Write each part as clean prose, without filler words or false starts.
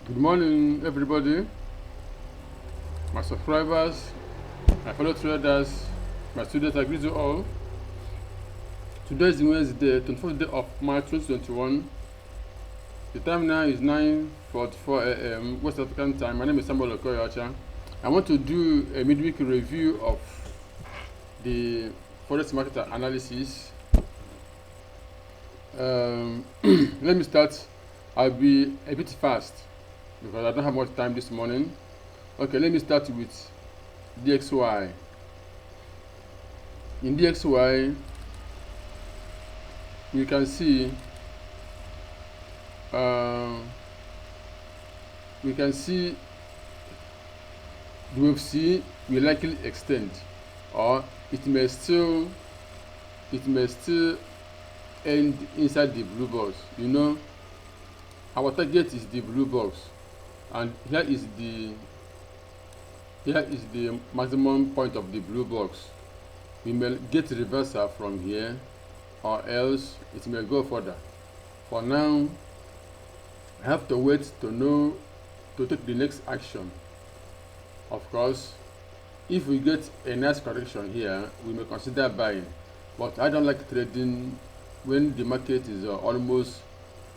Good morning, everybody, my subscribers, my fellow traders, my students. I greet you all. Today is Wednesday, 24th day of March 2021. The time now is 9:44 a.m. West African time. My name is Samuel Okoyacha. I want to do a midweek review of the forex market analysis. Let me start. I'll be a bit fast because I don't have much time this morning. Okay, let me start with DXY. In DXY, we can see the wave C will likely extend, or it may still end inside the blue box. You know, our target is the blue box, and here is the maximum point of the blue box. We may get reversal from here, or else it may go further. For now, I have to wait to take the next action. Of course, if we get a nice correction here, we may consider buying, but I don't like trading when the market is almost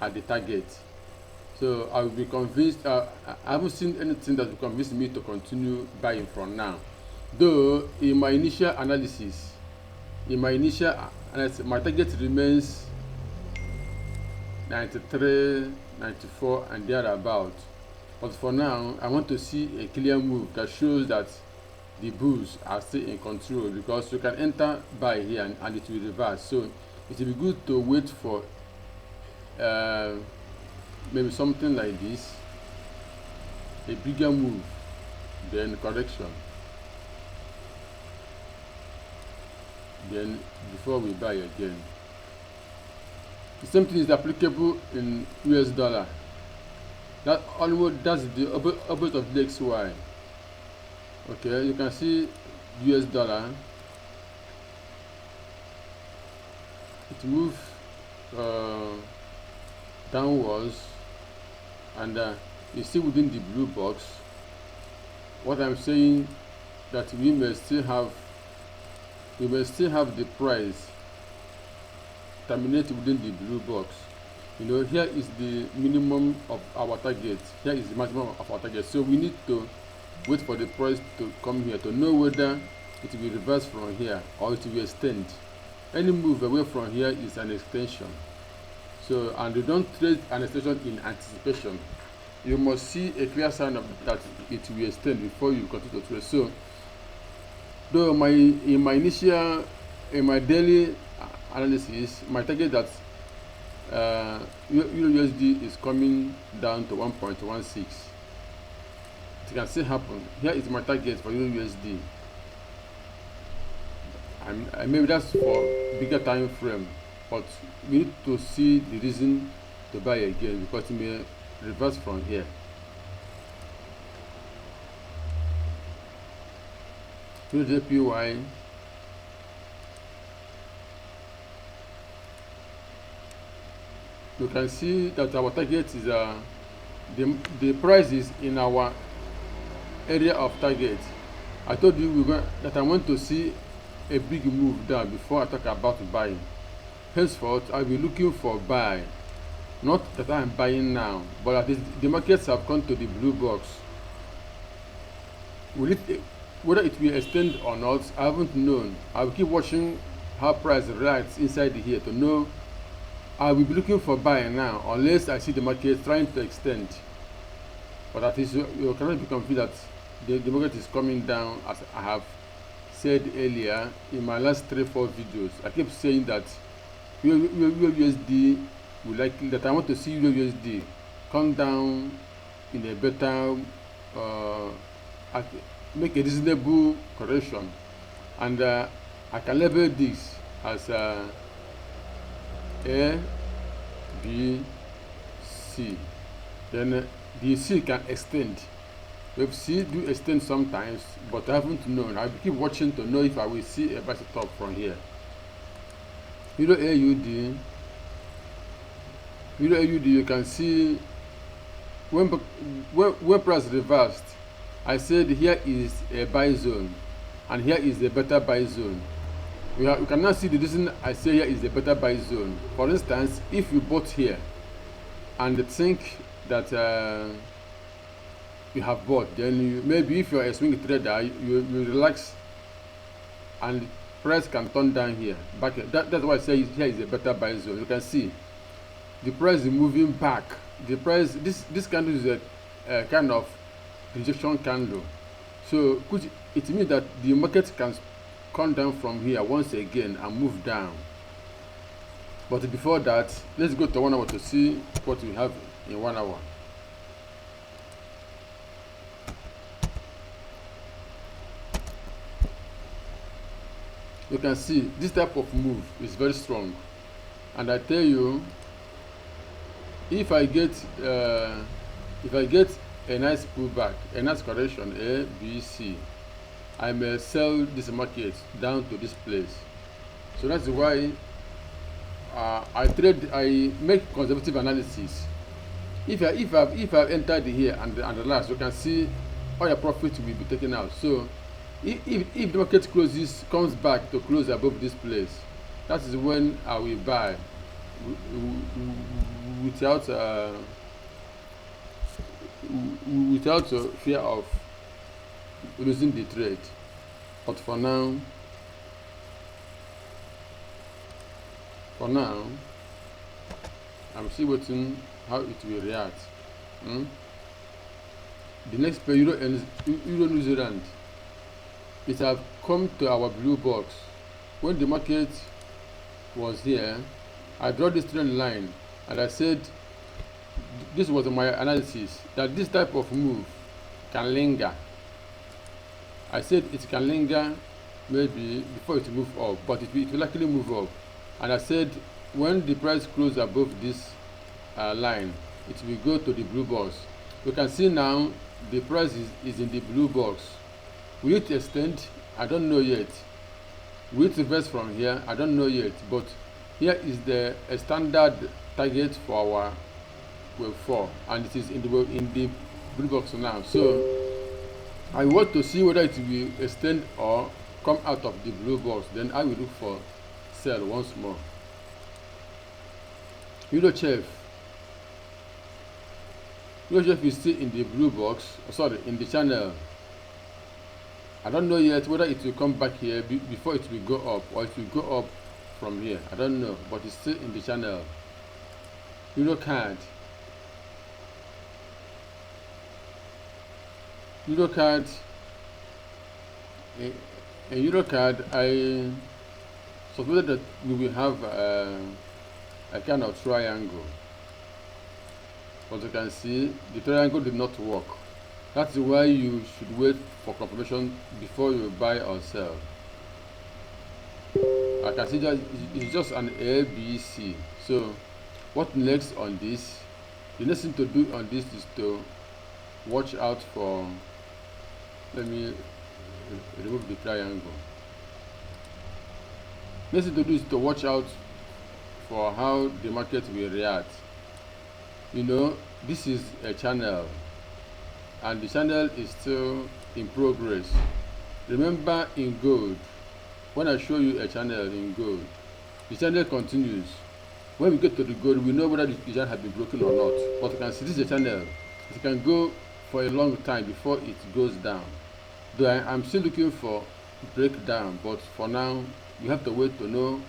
at the target. So I will be convinced. I haven't seen anything that will convince me to continue buying from now. Though in my initial analysis, my target remains 93, 94, and thereabout. But for now, I want to see a clear move that shows that the bulls are still in control, because you can enter buy here and it will reverse. So it will be good to wait for maybe something like this, a bigger move, then correction, then before we buy again. The same thing is applicable in US dollar. That's the opposite of DXY. Okay, you can see US dollar, it moves downwards, and you see within the blue box. What I'm saying, that we may still have the price terminate within the blue box. You know, here is the minimum of our target, here is the maximum of our target. So we need to wait for the price to come here to know whether it will reverse from here or it will extend. Any move away from here is an extension. So, and you don't trade an extension in anticipation. You must see a clear sign of that it will extend before you continue to trade. So, though in my daily analysis, my target that EURUSD is coming down to 1.16. It can still happen. Here is my target for EURUSD. And maybe that's for bigger time frame, but we need to see the reason to buy again, because it may reverse from here. JPY, you can see that our target is the price is in our area of target. I told you that I want to see a big move down before I talk about buying. Henceforth, I'll be looking for buy. Not that I'm buying now, but at least the markets have come to the blue box. Whether it will extend or not, I haven't known. I will keep watching how price reacts inside here to know. I will be looking for buy now, unless I see the market trying to extend. But at least you cannot be confused that the market is coming down, as I have said earlier in my last 3-4 videos. I keep saying that EURUSD will likely, that I want to see EURUSD come down in a better, make a reasonable correction, and I can label this as A, B, C. Then the C can extend. Wave C do extend sometimes, but I haven't known. I will keep watching to know if I will see a better top from here. EURAUD, you can see when price reversed, I said here is a buy zone and here is a better buy zone. We can now see the reason I say here is a better buy zone. For instance, if you bought here and think that you have bought, then maybe if you're a swing trader, you relax and price can turn down here. That's why I say here is a better buy zone. You can see the price is moving back. The price, this candle is a kind of rejection candle, so it means that the market can come down from here once again and move down. But before that, let's go to 1 hour to see what we have in 1 hour. You can see this type of move is very strong, and I tell you, if I get a nice pullback, a nice correction, A, B, C, I may sell this market down to this place. So that's why I make conservative analysis. If I've entered here and relax, you can see all your profit will be taken out. So if the market comes back to close above this place, that is when I will buy without fear of losing the trade. But for now, I'm still waiting how it will react. The next pair, Euro New Zealand, it have come to our blue box. When the market was here, I draw this trend line and I said this was my analysis, that this type of move can linger. I said it can linger maybe before it move up, but it will likely move up. And I said when the price closes above this line, it will go to the blue box. You can see now the price is in the blue box. Will it extend? I don't know yet. Will it reverse from here? I don't know yet. But here is the standard target for our wave 4, and it is in the blue box now. So I want to see whether it will extend or come out of the blue box. Then I will look for sell once more. Eurochef is still in the blue box, sorry, in the channel. I don't know yet whether it will come back here before it will go up, or it will go up from here. I don't know, but it's still in the channel. Eurocard, in Eurocard, I supposed that we will have a kind of triangle, but you can see the triangle did not work. That's why you should wait for confirmation before you buy or sell. I can see that it's just an A, B, C. So what next on this? The next thing to do on this is to watch out for, let me remove the triangle. Next thing to do is to watch out for how the market will react. You know, this is a channel and the channel is still in progress. Remember, in gold, when I show you a channel in gold, the channel continues. When we get to the gold, we know whether the channel has been broken or not. But you can see this is a channel. It can go for a long time before it goes down. Though I'm still looking for breakdown, but for now, you have to wait to know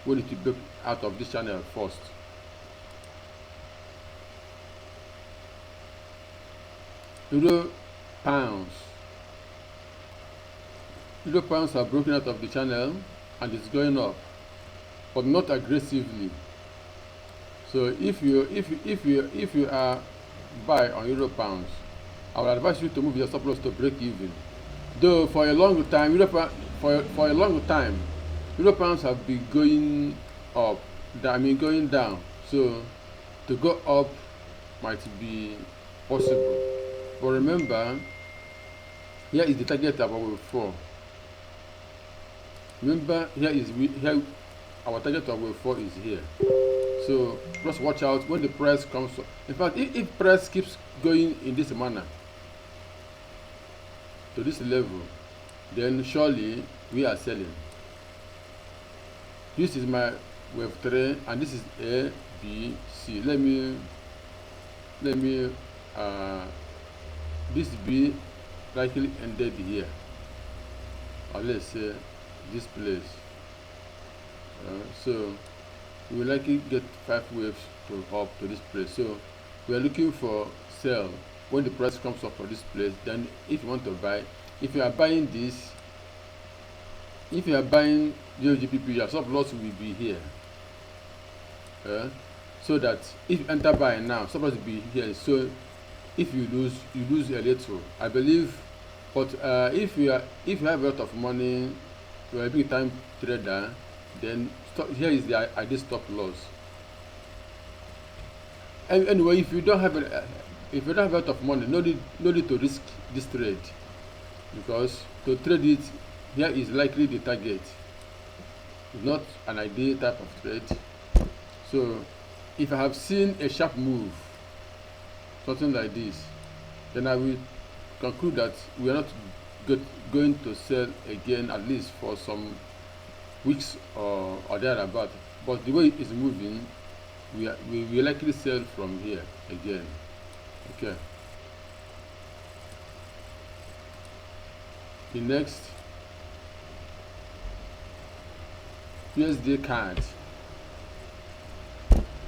when it will break out of this channel first. Euro pounds are broken out of the channel and it's going up, but not aggressively. So if you are buy on Euro pounds, I would advise you to move your stop loss to break even. Though for a long time, Euro pounds have been going up, going down. So to go up might be possible. But remember, here is the target of our 4. Remember, here our target of wave 4 is here. So just watch out when the price comes up. In fact, if price keeps going in this manner to this level, then surely we are selling. This is my wave 3 and this is A, B, C. Let me this B likely ended here, or let's say this place. So we will likely get 5 waves to up to this place. So we are looking for sell when the price comes up for this place. Then if you want to buy, if you are buying this, if you are buying GPP, your stop loss will be here. So that if you enter buy now, stop loss will be here. So if you lose a little, I believe. But if you have a lot of money, you are a big time trader, then here is the ideal stop loss. And anyway, if you don't have a lot of money, no need to risk this trade, because to trade it here is likely the target. It's not an ideal type of trade. So if I have seen a sharp move, something like this, then I will conclude that we are not going to sell again, at least for some weeks or thereabout. But the way it is moving, we will likely sell from here again. Okay. The next USD card.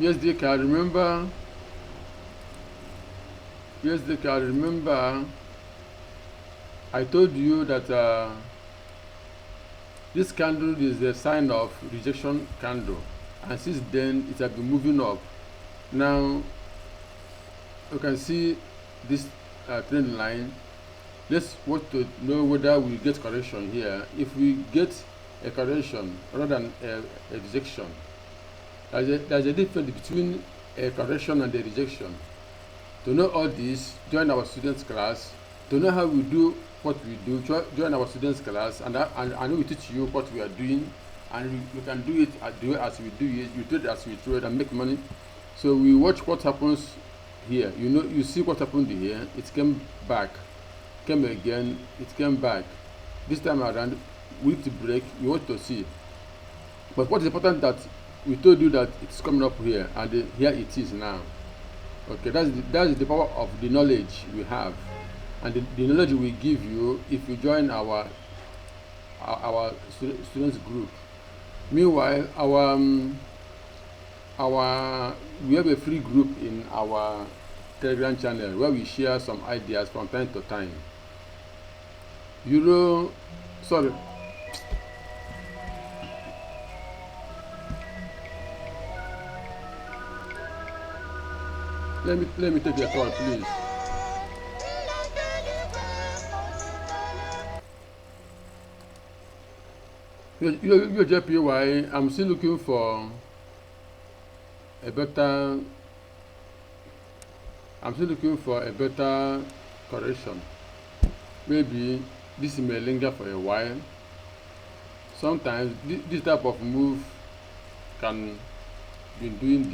USD card. Remember, I told you that this candle is a sign of rejection candle, and since then it has been moving up. Now you can see this trend line. Let's want to know whether we get correction here. If we get a correction rather than a rejection, there's a difference between a correction and a rejection. To know all this, join our students class. To know how we do what we do, join our students class, and I will teach you what we are doing, and you can do it as we do it. You trade as we trade and make money. So we watch what happens here. You see what happened here. It came back, came again, it came back. This time around, we need to break. You want to see. But what is important that we told you that it's coming up here, and here it is now. Okay, that's the power of the knowledge we have, and the knowledge we give you if you join our students group. Meanwhile, we have a free group in our Telegram channel where we share some ideas from time to time. Let me take your call, please. Your JPY, I'm still looking for a better. Correction. Maybe this may linger for a while. Sometimes this type of move can been doing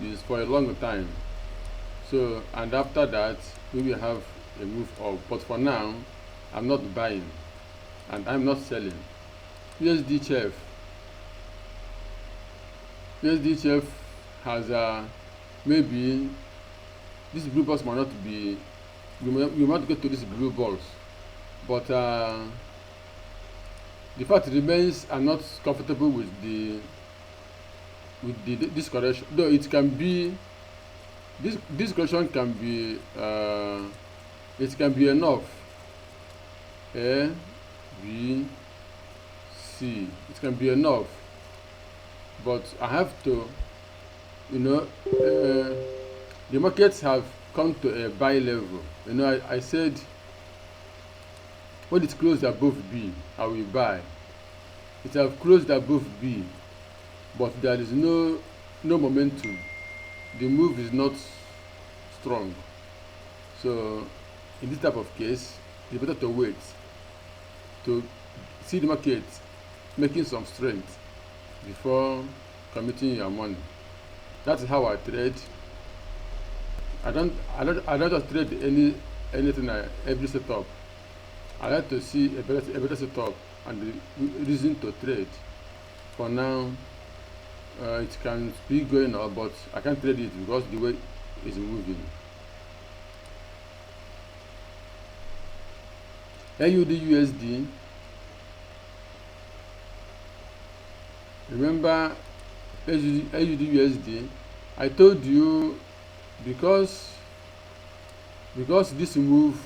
this for a long time. So, and after that we will have a move up. But for now, I'm not buying and I'm not selling. USD chef has maybe these blue balls might not be. We might get to these blue balls, but the fact remains I'm not comfortable with this correction, though it can be this correction can be it can be enough. A, B, C, it can be enough, but I have to, the markets have come to a buy level. I said when it closed above B, I will buy. It have closed above B, but there is no momentum. The move is not strong. So in this type of case, it's better to wait to see the market making some strength before committing your money. That's how I trade. I don't just trade anything every setup. I like to see a better setup and the reason to trade. For now, it can be going up, but I can't trade it because the way it's moving. AUD USD. Remember AUD USD? I told you because this move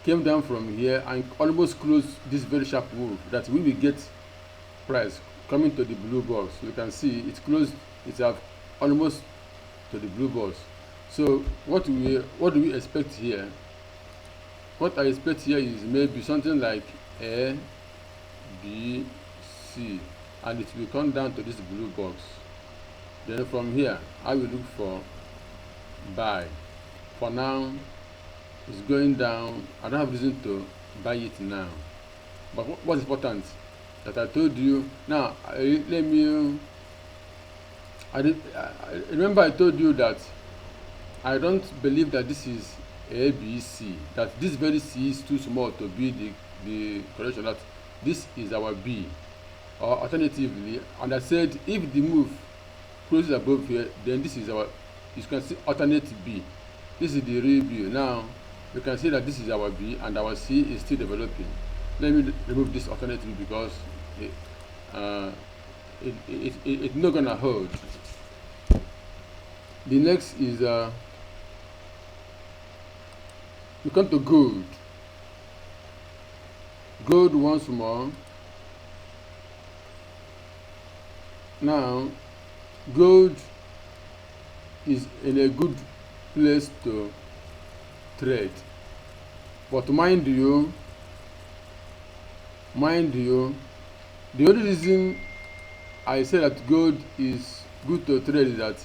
came down from here and almost closed this very sharp move, that we will get price coming to the blue box. You can see it closed itself almost to the blue box. So what do we expect here? What I expect here is maybe something like A, B, C, and it will come down to this blue box. Then from here I will look for buy. For now it's going down. I don't have reason to buy it now, but what's important that I told you now, remember I told you that I don't believe that this is ABC, that this very C is too small to be the correction, that this is our B, or alternatively, and I said if the move closes above here, then this is our, you can see alternate B. This is the real B. Now you can see that this is our B and our C is still developing. Let me remove this alternate B because it's not gonna hold. The next is we come to gold. Gold once more. Now gold is in a good place to trade, but mind you, the only reason I say that gold is good to trade is that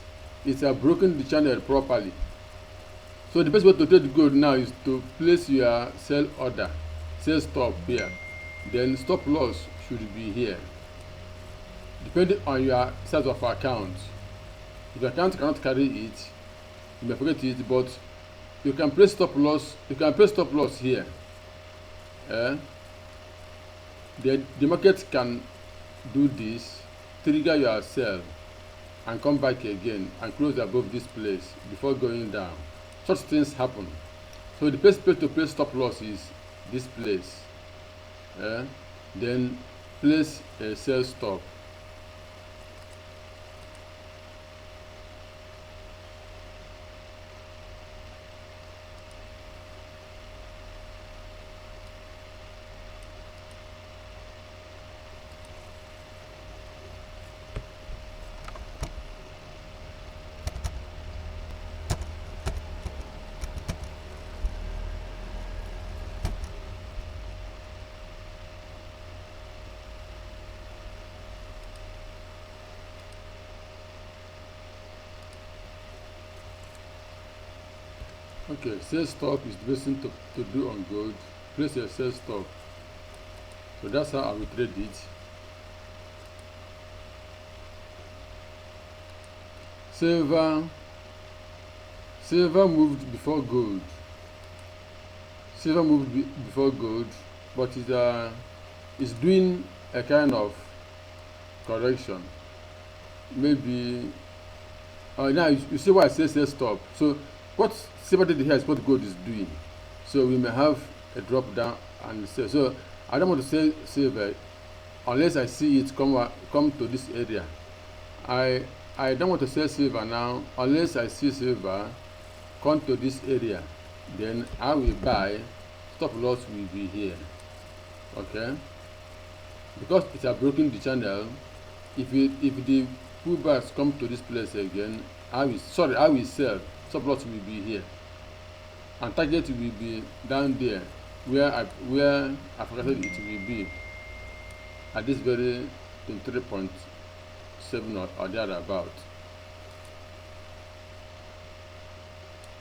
it's broken the channel properly. So the best way to trade gold now is to place your sell order, sell stop here, then stop loss should be here, depending on your size of account. If your account cannot carry it, you may forget it, but you can place stop loss. You can place stop loss here. The market can do this, trigger your sell, and come back again and close above this place before going down. Such things happen. So the best place to place stop loss is this place. Then place a sell stop. Okay, sell stop is the best thing to do on gold. Place your sell stop. So that's how I will trade it. Silver moved before gold. Silver moved before gold, but it's doing a kind of correction. Maybe now you see why I say sell stop. So what silver did here is what gold is doing. So we may have a drop down and sell. So I don't want to sell silver unless I see it come to this area. I don't want to sell silver now unless I see silver come to this area. Then I will buy. Stop loss will be here. Okay, because it has broken the channel. If the pullbacks come to this place again, I will sell. Stop loss will be here, and target will be down there where I forgot it will be at this very 23.7 or thereabout.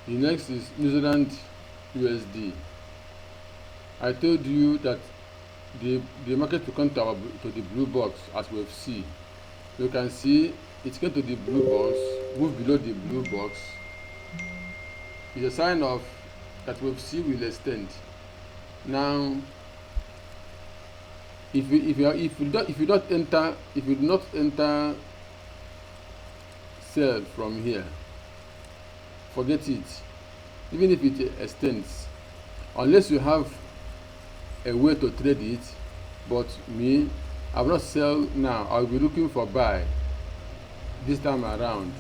The next is New Zealand USD. I told you that the market will come to the blue box as we see. You can see it came to the blue box, move below the blue box, is a sign of that wave C will extend. Now, if you do not enter sell from here, forget it. Even if it extends, unless you have a way to trade it, but me, I will not sell now. I will be looking for buy this time around,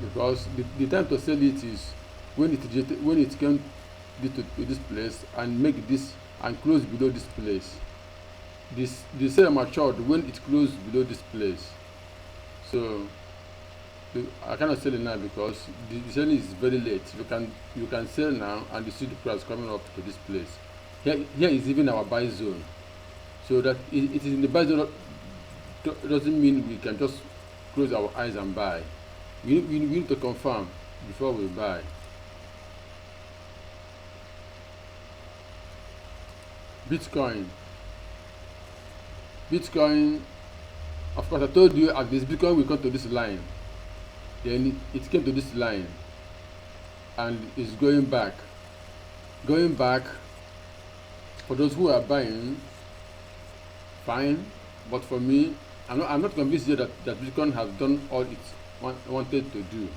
because the time to sell it is when it came to this place and make this and close below this place. The sale matured when it closed below this place. So I cannot sell it now because the selling is very late. You can sell now and you see the price coming up to this place. Here is even our buy zone. So that it is in the buy zone doesn't mean we can just close our eyes and buy. We need to confirm before we buy. Bitcoin, of course I told you at this Bitcoin will come to this line, then it came to this line and is going back. For those who are buying, fine, but for me, I'm not convinced yet that Bitcoin has done all it wanted to do.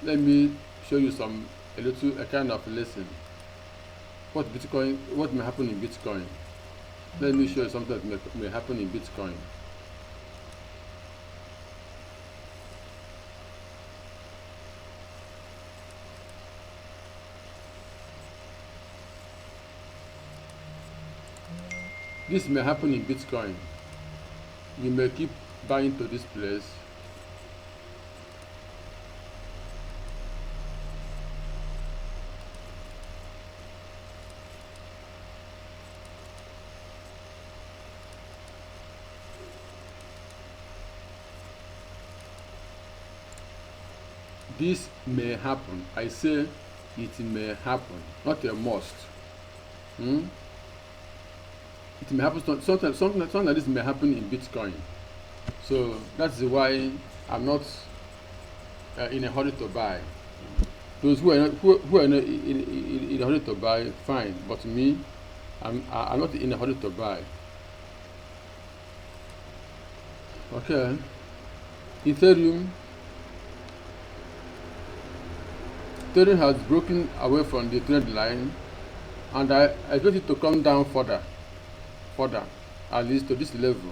Let me show you a kind of lesson. What may happen in Bitcoin. Let me show you something that may happen in Bitcoin. This may happen in Bitcoin. You may keep buying to this place. This may happen. I say it may happen, not a must. It may happen. Something like this may happen in Bitcoin. So that's why I'm not in a hurry to buy. Those who are not in a hurry to buy, fine. But me, I'm not in a hurry to buy. Okay. Ethereum has broken away from the trend line, and I expect it to come down further, at least to this level.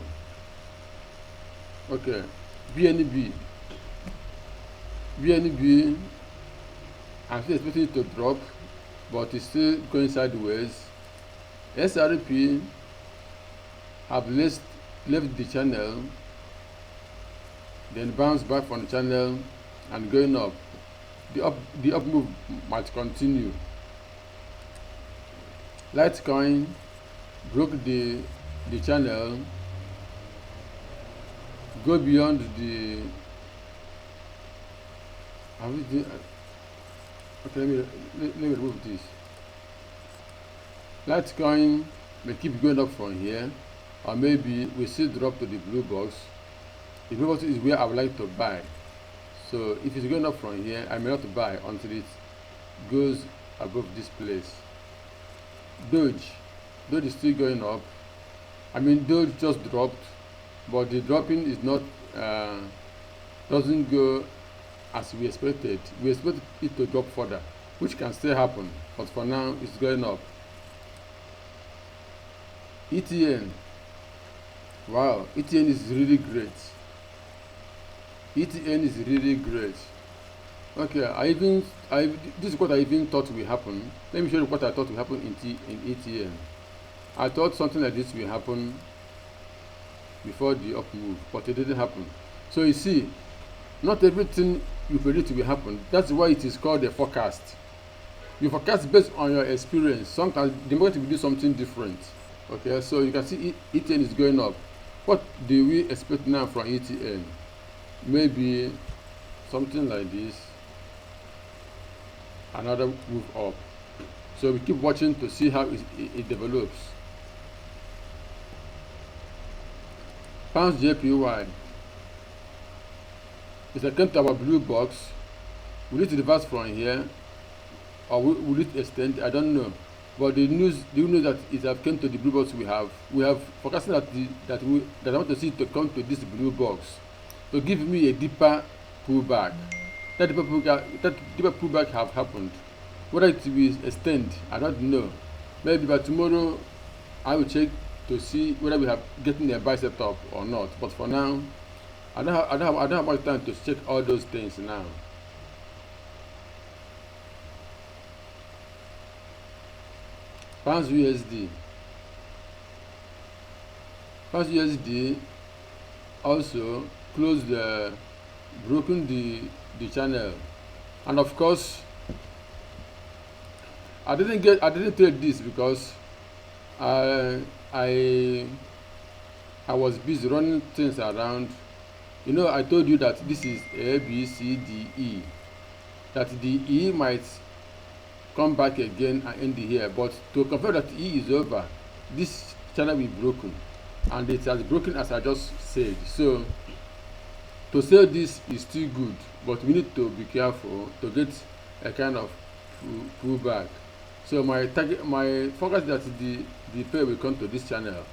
Okay, BNB, I'm still expecting it to drop, but it's still going sideways. SRP have left the channel, then bounced back from the channel and going up. The up move might continue. Litecoin broke the channel, go beyond the. Okay, let me remove this. Litecoin may keep going up from here, or maybe we still drop to the blue box. The blue box is where I would like to buy. So if it's going up from here, I may not buy until it goes above this place. Doge is still going up. I mean, Doge just dropped, but the dropping is not doesn't go as we expected. We expect it to drop further, which can still happen, but for now it's going up. ETN, wow, ETN is really great. ETN is really great. Okay, this is what I even thought will happen. Let me show you what I thought will happen in ETN. I thought something like this will happen before the up move, but it didn't happen. So you see, not everything you predict will happen. That's why it is called a forecast. You forecast based on your experience. Sometimes the market will do something different. Okay, so you can see ETN is going up. What do we expect now from ETN? Maybe something like this, another move up. So we keep watching to see how it develops. Pounds JPY. It's come to our blue box. Will it reverse from here, or will it extend? I don't know. But the news that it have come to the blue box. We have forecasting that I want to see it to come to this blue box to give me a deeper pullback. That deeper pullback have happened. Whether it will extend, I don't know. Maybe by tomorrow I will check to see whether we have getting a buy set up or not. But for now, I don't have much time to check all those things now. Pounds USD. Pounds USD also closed broken the channel, and of course I didn't trade this because I was busy running things around. You know, I told you that this is A, B, C, D, E. That the E might come back again and end here, but to confirm that E is over, this channel will be broken, and it has broken as I just said. So to sell this is still good, but we need to be careful to get a kind of pullback. So my focus that the pair will come to this channel,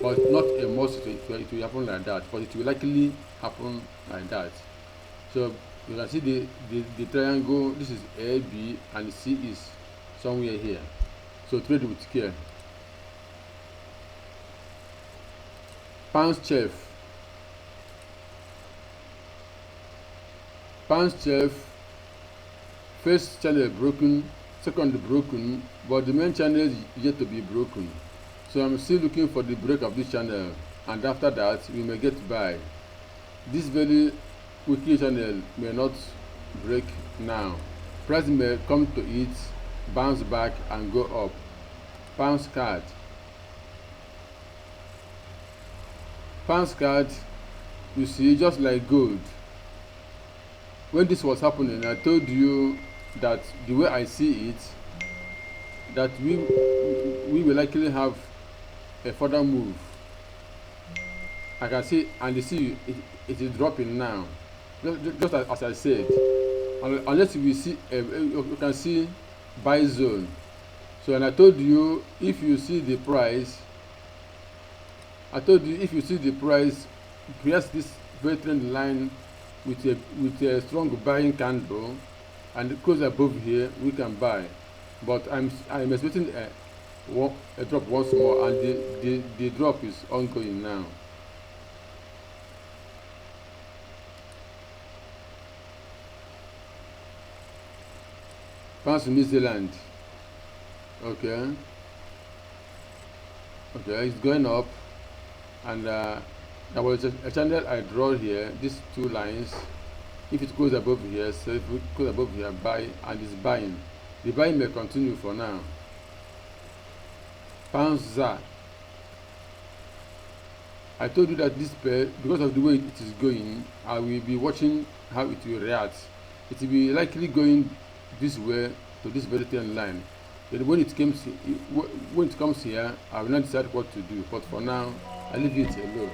but not a must it will happen like that, but it will likely happen like that. So you can see the triangle. This is A, B, and C is somewhere here. So trade with care. Pound chef. First channel broken, second broken, but the main channel is yet to be broken. So I'm still looking for the break of this channel, and after that we may get by. This very weekly channel may not break now. Price may come to it, bounce back and go up. Pound card. Pound card, you see, just like gold. When this was happening, I told you that the way I see it, that we will likely have a further move. I can see, and you see it is dropping now, just as I said. Unless we see, you can see buy zone. So, and I told you, if you see the price, press this very trend line with a strong buying candle, and close above here, we can buy. But I'm expecting a drop once more, and the drop is ongoing now. Pounds New Zealand. Okay, it's going up, and there was a channel I draw here, these two lines. If it goes above here, so if it goes above here, buy, and it's buying. The buying may continue for now. Pound ZAR. I told you that this pair, because of the way it is going, I will be watching how it will react. It will be likely going this way to this very thin line. But when it comes here, I will not decide what to do. But for now, I leave it alone.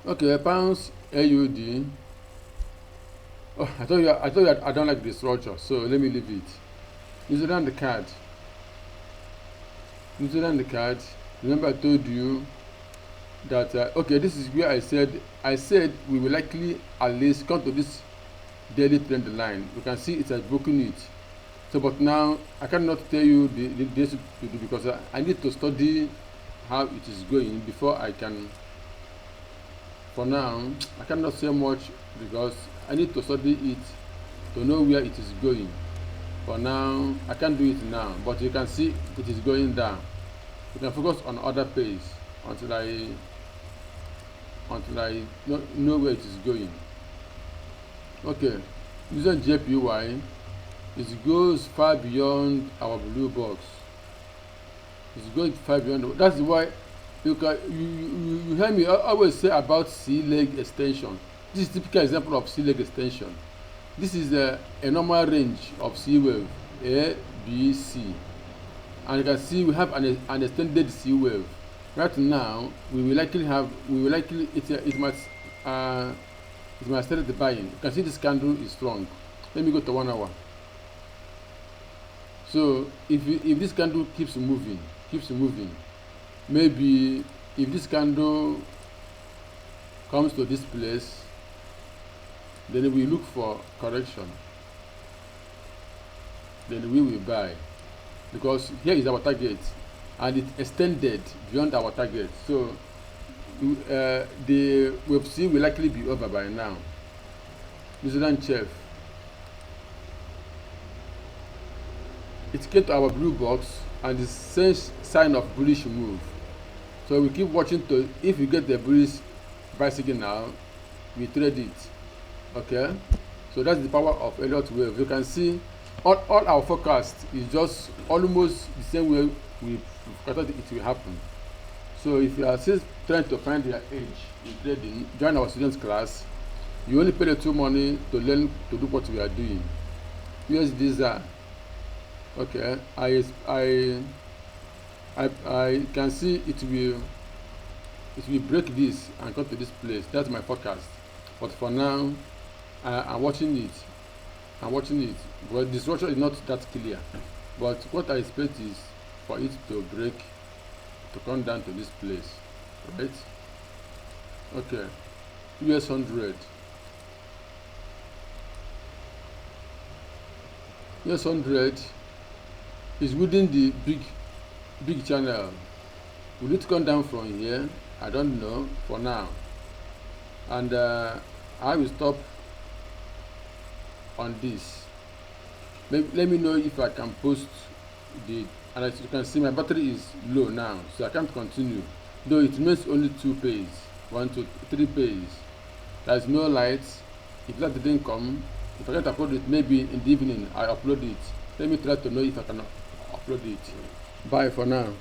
Okay, pounds AUD. Oh, I told you I don't like the structure, so let me leave it. New Zealand card. Remember I told you that okay, this is where I said we will likely at least come to this daily trend line. You can see it has broken it. So, but now I cannot tell you the days to do, because I need to study how it is going before I can. For now, I cannot say much because I need to study it to know where it is going. For now, I can't do it now, but you can see it is going down. You can focus on other page until I know where it is going. Okay, using JPY, it goes far beyond our blue box. It's going far beyond. That's why you hear me always say about C leg extension. This is a typical example of C leg extension. This is a normal range of C wave, A, B, C, and you can see we have an extended C wave. Right now, it might start at the buying. You can see this candle is strong. Let me go to 1 hour. So if this candle keeps moving, maybe if this candle comes to this place, then we look for correction. Then we will buy, because here is our target, and it extended beyond our target. So the wave C will likely be over by now. New Zealand chef. It came to our blue box and the same sign of bullish move. So we keep watching to, if we get the bullish buy signal, we trade it. Okay, so that's the power of Elliott Wave. You can see all our forecast is just almost the same way we forecasted it will happen. So if you are still trying to find your edge in trading, join our students class. You only pay little money to learn to do what we are doing. Here's these are. Okay, I can see it will break this and come to this place. That's my forecast. But for now, I'm watching it. But the structure is not that clear. But what I expect is for it to break, to come down to this place, right? Okay, US 100. US 100 is within the big channel. Will it come down from here? I don't know for now. And I will stop on this. Let me know if I can post the, and as you can see my battery is low now, so I can't continue, though it remains only 2 pages, 1 2 3 pages. There is no lights. If that didn't come, if I can't upload it, maybe in the evening I upload it. Let me try to know if I can upload it. Bye for now.